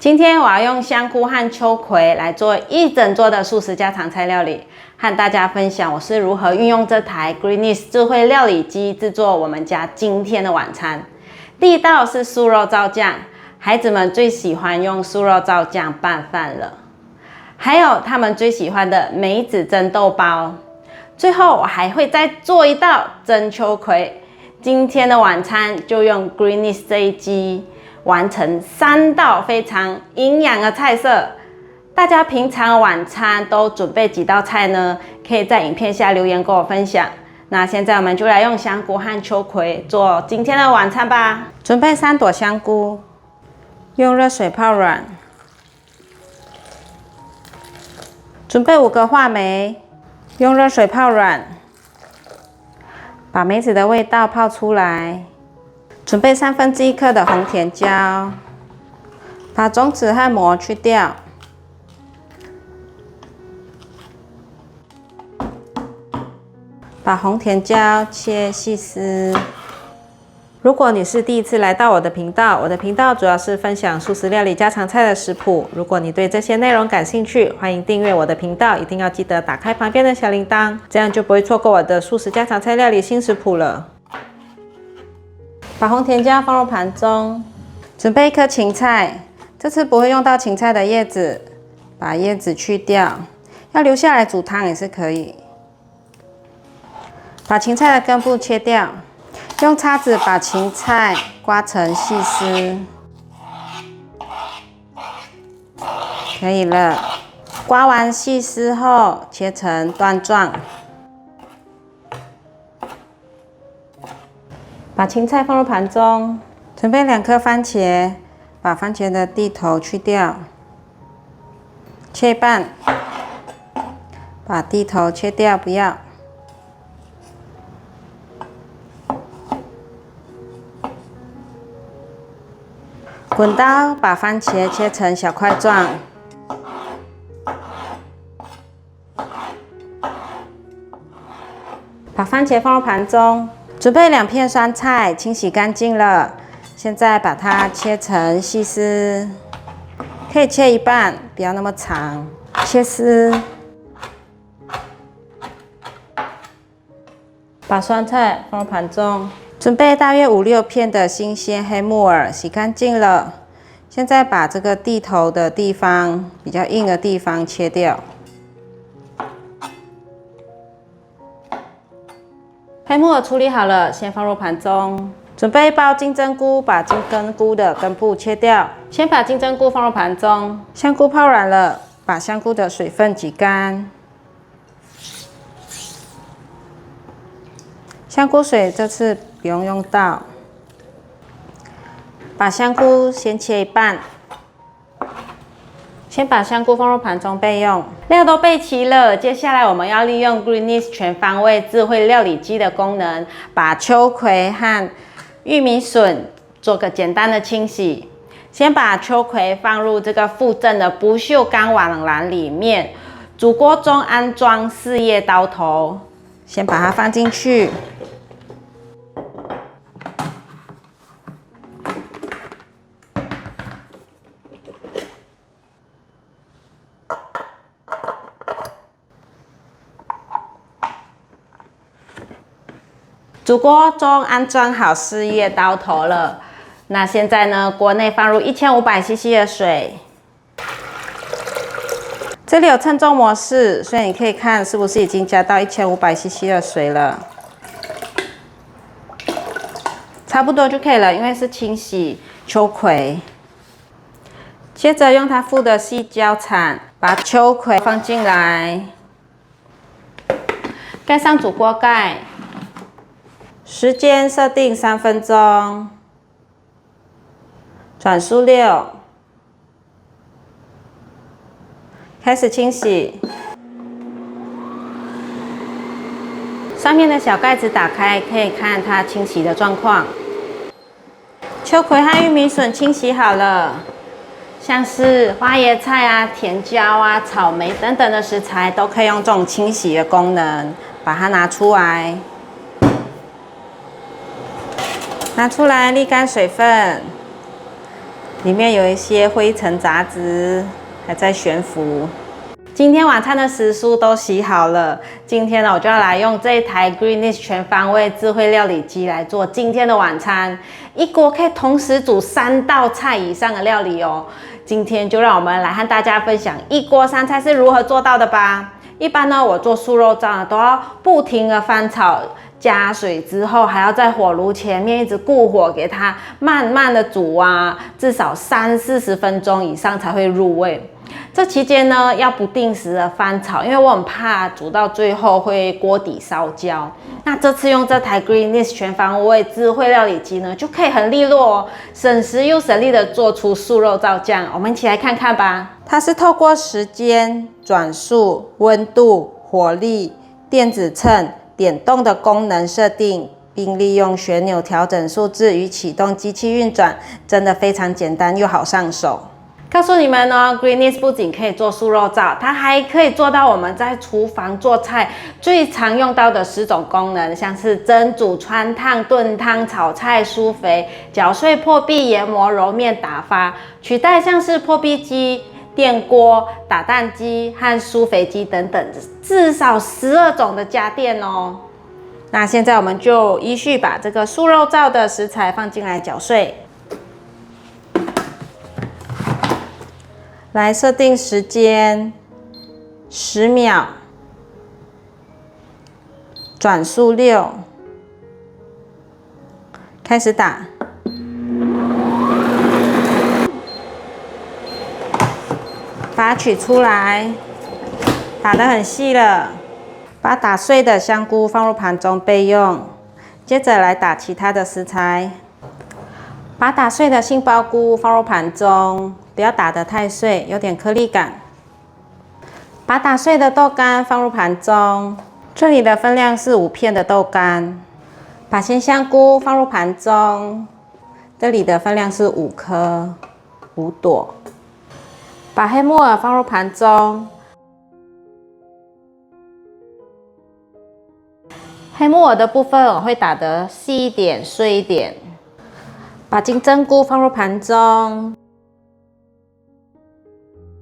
今天我要用香菇和秋葵来做一整桌的素食家常菜料理，和大家分享我是如何运用这台 Greenies 智慧料理机制作我们家今天的晚餐。第一道是素肉燥酱，孩子们最喜欢用素肉燥酱拌饭了。还有他们最喜欢的梅子蒸豆包。最后我还会再做一道蒸秋葵。今天的晚餐就用 Greenies 这一机完成3道非常营养的菜色。大家平常晚餐都准备几道菜呢？可以在影片下留言跟我分享。那现在我们就来用香菇和秋葵做今天的晚餐吧。准备3朵香菇，用热水泡软。准备5个话梅，用热水泡软。把梅子的味道泡出来。准备1/3克的红甜椒，把种子和膜去掉。把红甜椒切细丝。如果你是第一次来到我的频道，我的频道主要是分享素食料理家常菜的食谱。如果你对这些内容感兴趣，欢迎订阅我的频道，一定要记得打开旁边的小铃铛，这样就不会错过我的素食家常菜料理新食谱了。把红甜椒放入盘中，准备1颗芹菜，这次不会用到芹菜的叶子，把叶子去掉，要留下来煮汤也是可以。把芹菜的根部切掉，用叉子把芹菜刮成细丝，可以了。刮完细丝后，切成段状。把芹菜放入盘中，准备2颗番茄，把番茄的蒂头去掉，切一半，把蒂头切掉，不要。滚刀把番茄切成小块状，把番茄放入盘中。准备2片酸菜，清洗干净了。现在把它切成细丝，可以切一半，不要那么长。切丝，把酸菜放入盘中。准备大约5、6片的新鲜黑木耳，洗干净了。现在把这个蒂头的地方比较硬的地方切掉。黑木耳处理好了，先放入盘中。准备1包金针菇，把金针菇的根部切掉。先把金针菇放入盘中。香菇泡软了，把香菇的水分挤干。香菇水这次不用用到。把香菇先切一半。先把香菇放入盘中备用，料都备齐了。接下来我们要利用 Greenies 全方位智慧料理机的功能，把秋葵和玉米笋做个简单的清洗。先把秋葵放入这个附赠的不锈钢网篮里面，煮锅中安装4叶刀头，先把它放进去。煮锅中安装好4叶刀头了。那现在呢，锅内放入1500cc 的水。这里有称重模式，所以你可以看是不是已经加到1500cc 的水了。差不多就可以了，因为是清洗秋葵。接着用它附的矽胶铲把秋葵放进来，盖上煮锅盖。时间设定3分钟，转速6，开始清洗。上面的小盖子打开，可以看它清洗的状况。秋葵和玉米笋清洗好了，像是花椰菜啊、甜椒啊、草莓等等的食材，都可以用这种清洗的功能把它拿出来。拿出来沥干水分，里面有一些灰尘杂质还在悬浮。今天晚餐的食蔬都洗好了，今天呢，我就要来用这一台 Greenish 全方位智慧料理机来做今天的晚餐，一锅可以同时煮3道菜以上的料理哦。今天就让我们来和大家分享一锅3菜是如何做到的吧。一般呢，我做素肉燥都要不停的翻炒。加水之后，还要在火炉前面一直顾火，给它慢慢的煮啊，至少30-40分钟以上才会入味。这期间呢，要不定时的翻炒，因为我很怕煮到最后会锅底烧焦。那这次用这台 Greenish 全方位智慧料理机呢，就可以很利落哦，省时又省力的做出素肉燥酱。我们一起来看看吧。它是透过时间、转速、温度、火力、电子秤。点动的功能设定，并利用旋钮调整数字与启动机器运转，真的非常简单又好上手。告诉你们哦 ，Greenish 不仅可以做素肉燥，它还可以做到我们在厨房做菜最常用到的10种功能，像是蒸、煮、汆烫、炖汤、炒菜、疏肥、搅碎、破壁、研磨、揉面、打发，取代像是破壁机。电锅、打蛋机和疏肥机等等，至少12种的家电哦。那现在我们就依序把这个素肉燥的食材放进来搅碎，来设定时间10秒，转速6，开始打。把它取出来，打得很细了。把打碎的香菇放入盘中备用。接着来打其他的食材。把打碎的杏鲍菇放入盘中，不要打得太碎，有点颗粒感。把打碎的豆干放入盘中，这里的分量是5片的豆干。把鲜香菇放入盘中，这里的分量是5颗，5朵。把黑木耳放入盘中，黑木耳的部分我会打得细一点、碎一点。把金针菇放入盘中。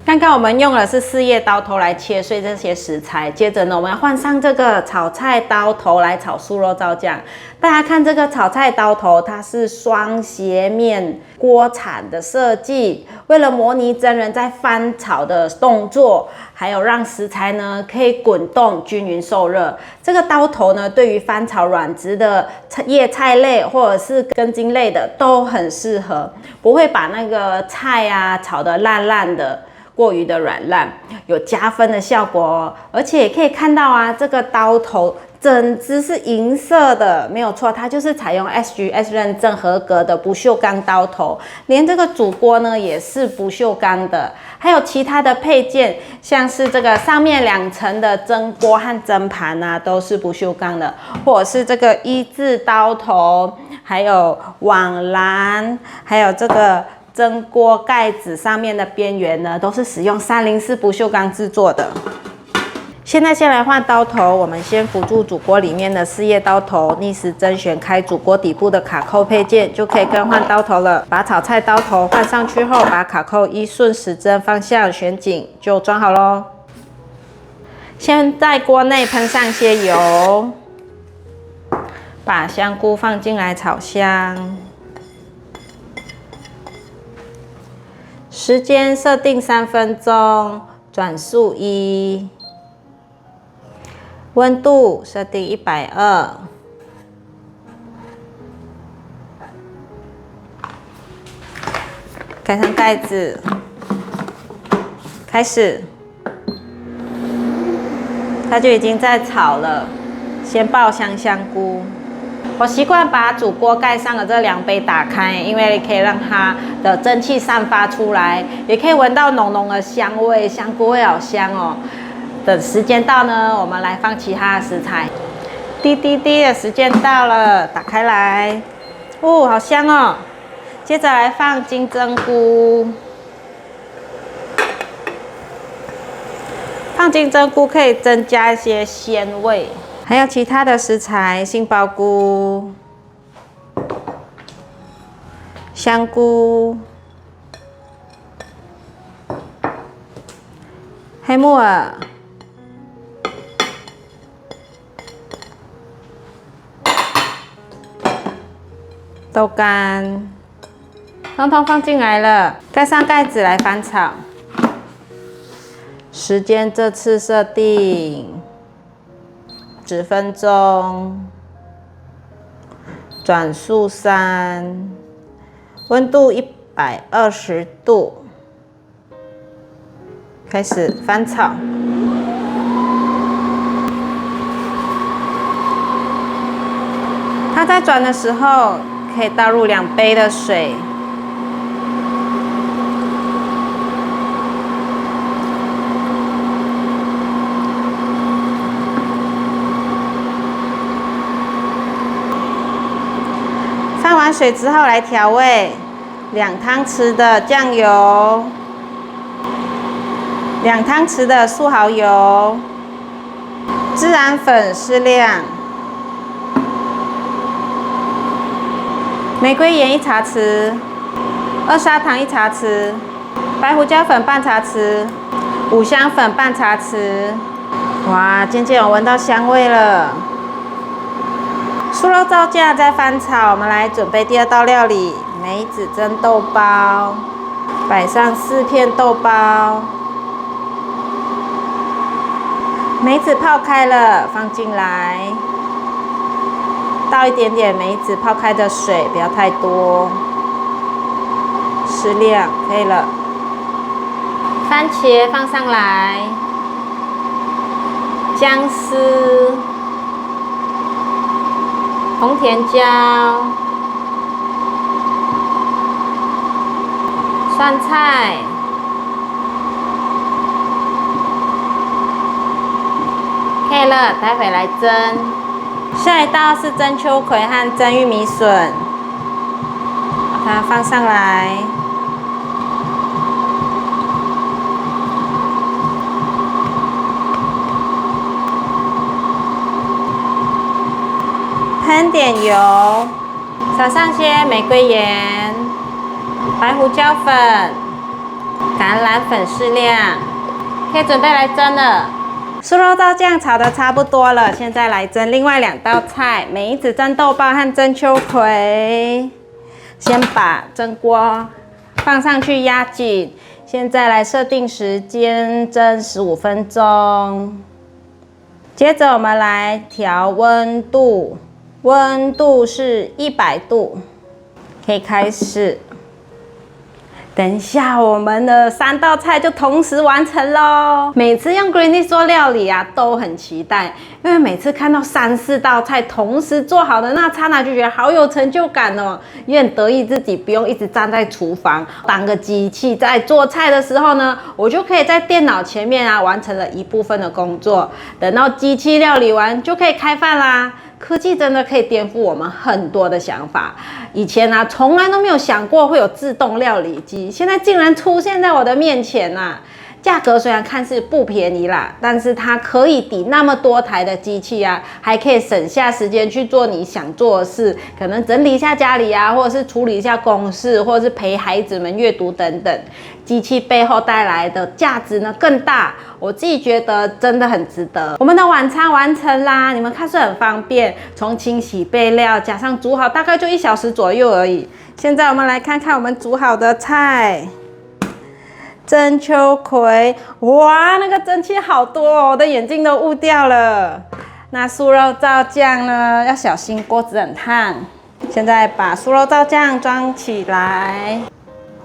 刚刚我们用的是4叶刀头来切碎这些食材，接着呢，我们要换上这个炒菜刀头来炒素肉燥酱。大家看这个炒菜刀头，它是双斜面锅铲的设计，为了模拟真人在翻炒的动作，还有让食材呢可以滚动均匀受热。这个刀头呢，对于翻炒软质的叶菜类或者是根茎类的都很适合，不会把那个菜啊炒得烂烂的。过于的软烂，有加分的效果哦。而且也可以看到啊，这个刀头整只是银色的，没有错，它就是采用 SGS 认证合格的不锈钢刀头。连这个主锅呢也是不锈钢的，还有其他的配件，像是这个上面2层的蒸锅和蒸盘啊，都是不锈钢的，或者是这个1字刀头，还有网篮，还有这个。蒸锅盖子上面的边缘呢，都是使用304不锈钢制作的。现在先来换刀头，我们先辅助主锅里面的4叶刀头，逆时针旋开主锅底部的卡扣配件，就可以更换刀头了。把炒菜刀头换上去后，把卡扣依顺时针方向旋紧，就装好咯。先在锅内喷上些油，把香菇放进来炒香。时间设定3分钟，转速1，温度设定120，盖上盖子，开始，它就已经在炒了。先爆香香菇。我习惯把主锅盖上的这2杯打开，因为可以让它的蒸汽散发出来，也可以闻到浓浓的香味，香菇味好香哦。等时间到呢，我们来放其他的食材。滴滴滴的时间到了，打开来，哦，好香哦。接着来放金针菇，放金针菇可以增加一些鲜味。还有其他的食材，杏鲍菇、香菇、黑木耳、豆干，通通放进来了，盖上盖子来翻炒。时间这次设定10分钟，转速3，温度120度，开始翻炒。它在转的时候，可以倒入2杯的水。放完水之后来调味，2汤匙的酱油，2汤匙的素蚝油，孜然粉适量，玫瑰盐1茶匙，二砂糖1茶匙，白胡椒粉半茶匙，五香粉半茶匙。哇，渐渐有闻到香味了。酥肉造价再翻炒，我们来准备第2道料理——梅子蒸豆包。摆上4片豆包，梅子泡开了，放进来，倒一点点梅子泡开的水，不要太多，适量可以了。番茄放上来，姜丝。红甜椒、酸菜、可以了，待会来蒸。下一道是蒸秋葵和蒸玉米笋，把它放上来。喷点油，撒上些玫瑰盐、白胡椒粉、橄榄粉适量，可以准备来蒸了。酥肉豆酱炒得差不多了，现在来蒸另外2道菜：梅子蒸豆包和蒸秋葵。先把蒸锅放上去压紧，现在来设定时间，蒸15分钟。接着我们来调温度。温度是100度，可以开始。等一下，我们的3道菜就同时完成咯。每次用 Greenies 做料理啊，都很期待，因为每次看到3、4道菜同时做好的那刹那，就觉得好有成就感哦，也很得意自己不用一直站在厨房当个机器，在做菜的时候呢，我就可以在电脑前面啊完成了一部分的工作，等到机器料理完就可以开饭啦。科技真的可以颠覆我们很多的想法。以前啊，从来都没有想过会有自动料理机，现在竟然出现在我的面前啊！价格虽然看似不便宜啦，但是它可以抵那么多台的机器啊，还可以省下时间去做你想做的事，可能整理一下家里啊，或者是处理一下公事，或者是陪孩子们阅读等等。机器背后带来的价值呢更大，我自己觉得真的很值得。我们的晚餐完成啦，你们看是很方便，从清洗备料加上煮好，大概就1小时左右而已。现在我们来看看我们煮好的菜。蒸秋葵，哇，那个蒸汽好多哦，我的眼睛都雾掉了。那酥肉燥酱呢，要小心锅子很烫。现在把酥肉燥酱装起来，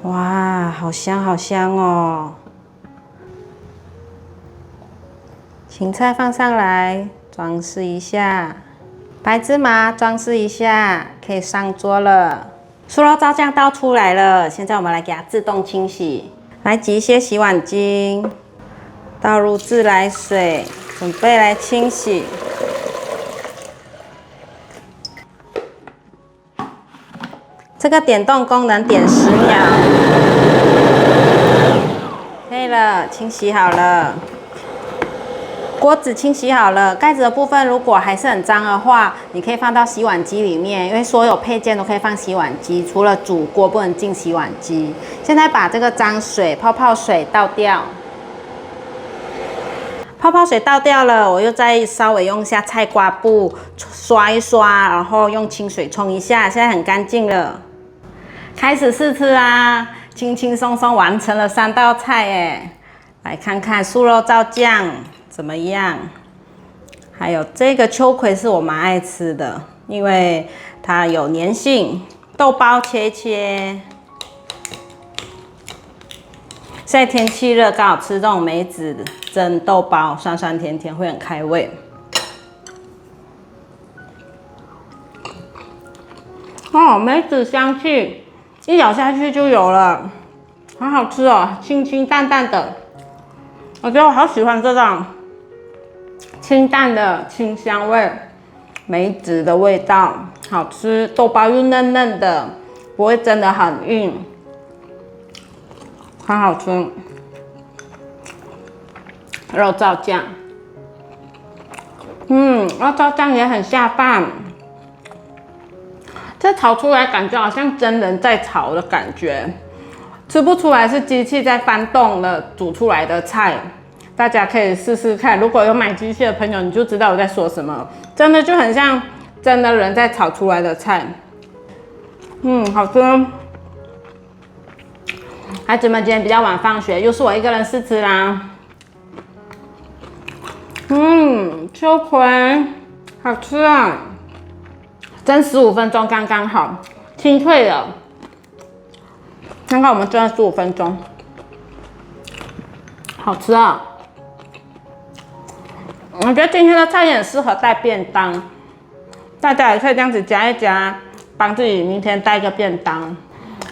哇，好香好香哦。芹菜放上来，装饰一下。白芝麻装饰一下，可以上桌了。酥肉燥酱倒出来了，现在我们来给它自动清洗。来挤一些洗碗精，倒入自来水，准备来清洗。这个点动功能点10秒，可以了，清洗好了。锅子清洗好了，盖子的部分如果还是很脏的话，你可以放到洗碗机里面，因为所有配件都可以放洗碗机，除了煮锅不能进洗碗机。现在把这个脏水、泡泡水倒掉，泡泡水倒掉了，我又再稍微用一下菜瓜布刷一刷，然后用清水冲一下，现在很干净了。开始试吃啦，轻轻松松完成了3道菜耶！来看看素肉燥酱怎么样？还有这个秋葵是我蛮爱吃的，因为它有粘性。豆包切一切。现在天气热，刚好吃这种梅子蒸豆包，酸酸甜甜会很开胃。哦，梅子香气一咬下去就有了，好好吃哦，清清淡淡的。我觉得我好喜欢这种清淡的清香味，梅子的味道好吃，豆包又嫩嫩的，不会真的很硬。很好吃，肉燥酱，肉燥酱也很下饭。这炒出来感觉好像真人在炒的感觉，吃不出来是机器在翻动了煮出来的菜。大家可以试试看，如果有买机器的朋友，你就知道我在说什么，真的就很像真的人在炒出来的菜。好吃。孩子们今天比较晚放学，又是我一个人试吃啦。秋葵好吃啊，蒸15分钟刚刚好，清脆的。刚刚我们蒸了15分钟，好吃啊！我觉得今天的菜也很适合带便当，大家也可以这样子夹一夹，帮自己明天带个便当。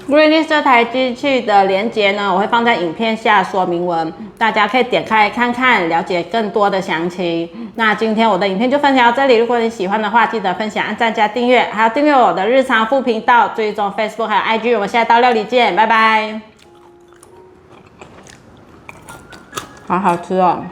Greenies 这台机器的连结呢，我会放在影片下说明文，大家可以点开看看，了解更多的详情。那今天我的影片就分享到这里，如果你喜欢的话，记得分享、按赞加订阅，还有订阅我的日常副频道，追踪 Facebook 还有 IG。我们下一道料理见，拜拜。好好吃哦。